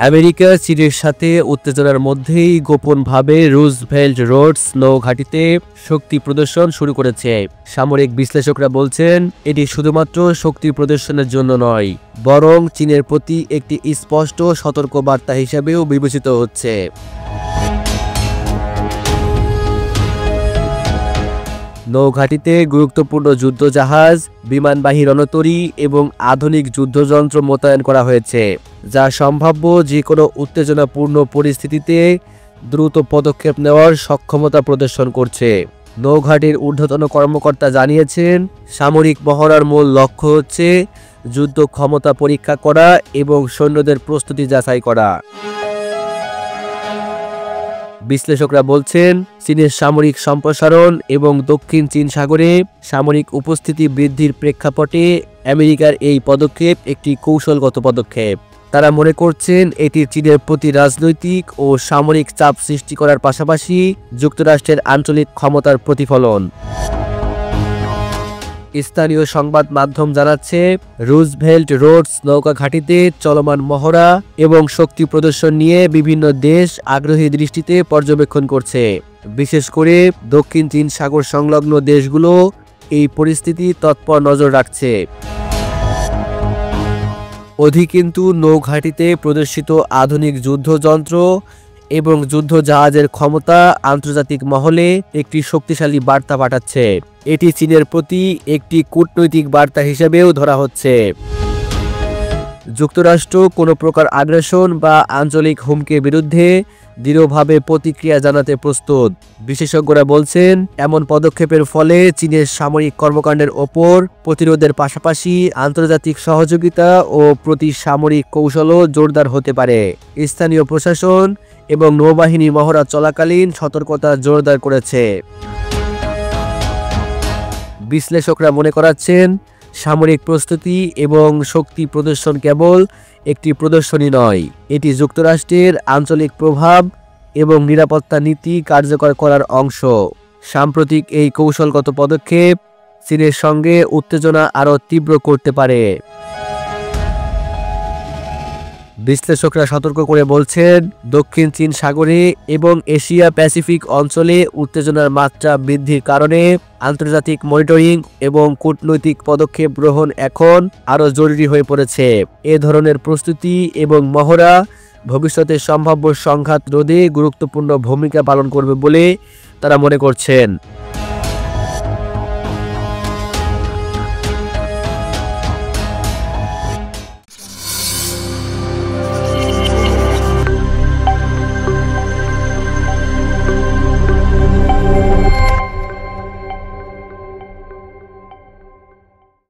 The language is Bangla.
আমেরিকা চীনের সাথে উত্তেজনার মধ্যেই গোপনভাবে রুজভেল্ট রোডস নৌঘাঁটিতে শক্তি প্রদর্শন শুরু করেছে। সামরিক বিশ্লেষকরা বলছেন এটি শুধুমাত্র শক্তি প্রদর্শনের জন্য নয়, বরং চীনের প্রতি একটি স্পষ্ট সতর্কবার্তা হিসেবেও বিবেচিত হচ্ছে। নৌঘাঁটিতে গুরুত্বপূর্ণ যুদ্ধজাহাজ, বিমানবাহী রণতরী এবং আধুনিক যুদ্ধযন্ত্র মোতায়েন করা হয়েছে, যা সম্ভাব্য যে কোনো উত্তেজনাপূর্ণ পরিস্থিতিতে দ্রুত পদক্ষেপ নেওয়ার সক্ষমতা প্রদর্শন করছে। নৌঘাঁটির ঊর্ধ্বতন কর্মকর্তা জানিয়েছেন, সামরিক মহড়ার মূল লক্ষ্য হচ্ছে যুদ্ধ ক্ষমতা পরীক্ষা করা এবং সৈন্যদের প্রস্তুতি যাচাই করা। বিশ্লেষকরা বলছেন, চীনের সামরিক সম্প্রসারণ এবং দক্ষিণ চীন সাগরে সামরিক উপস্থিতি বৃদ্ধির প্রেক্ষাপটে আমেরিকার এই পদক্ষেপ একটি কৌশলগত পদক্ষেপ। তারা মনে করছেন এটি চীনের প্রতি রাজনৈতিক ও সামরিক চাপ সৃষ্টি করার পাশাপাশি যুক্তরাষ্ট্রের আঞ্চলিক ক্ষমতার প্রতিফলন। স্থানীয় সংবাদ মাধ্যম জানাচ্ছে, রুজভেল্ট রোডস নৌকা ঘাঁটিতে চলমান মহড়া এবং শক্তি প্রদর্শন নিয়ে বিভিন্ন দেশ আগ্রহী দৃষ্টিতে পর্যবেক্ষণ করছে। বিশেষ করে দক্ষিণ চীন সাগর সংলগ্ন দেশগুলো এই পরিস্থিতি তৎপর নজর রাখছে। কিন্তু নৌঘাঁটিতে প্রদর্শিত আধুনিক যুদ্ধযন্ত্র এবং যুদ্ধজাহাজের ক্ষমতা আন্তর্জাতিক মহলে একটি শক্তিশালী বার্তা পাঠাচ্ছে। এটি চীনের প্রতি একটি কূটনৈতিক বার্তা হিসেবেও ধরা হচ্ছে। যুক্তরাষ্ট্র কোনো প্রকার আগ্রাসন বা আঞ্চলিক হুমকির বিরুদ্ধে দৃঢ়ভাবে প্রতিক্রিয়া জানাতে প্রস্তুত। বিশেষজ্ঞরা বলছেন, এমন পদক্ষেপের ফলে চীনের সামরিক কর্মকাণ্ডের ওপর প্রতিরোধের পাশাপাশি আন্তর্জাতিক সহযোগিতা ও প্রতি সামরিক কৌশলও জোরদার হতে পারে। স্থানীয় প্রশাসন এবং নৌবাহিনী মহড়া চলাকালীন সতর্কতা জোরদার করেছে। বিশ্লেষকরা মনে করাচ্ছেন, সামরিক প্রস্তুতি এবং শক্তি প্রদর্শন কেবল একটি প্রদর্শনী নয়, এটি যুক্তরাষ্ট্রের আঞ্চলিক প্রভাব এবং নিরাপত্তা নীতি কার্যকর করার অংশ। সাম্প্রতিক এই কৌশলগত পদক্ষেপ চীনের সঙ্গে উত্তেজনা আরও তীব্র করতে পারে। বিশ্লেষকরা সতর্ক করে বলছেন, দক্ষিণ চীন সাগরে এবং এশিয়া প্যাসিফিক অঞ্চলে উত্তেজনার মাত্রা বৃদ্ধির কারণে আন্তর্জাতিক মনিটরিং এবং কূটনৈতিক পদক্ষেপ গ্রহণ এখন আরও জরুরি হয়ে পড়েছে। এ ধরনের প্রস্তুতি এবং মহড়া ভবিষ্যতে সম্ভাব্য সংঘাত রোধে গুরুত্বপূর্ণ ভূমিকা পালন করবে বলে তারা মনে করছেন।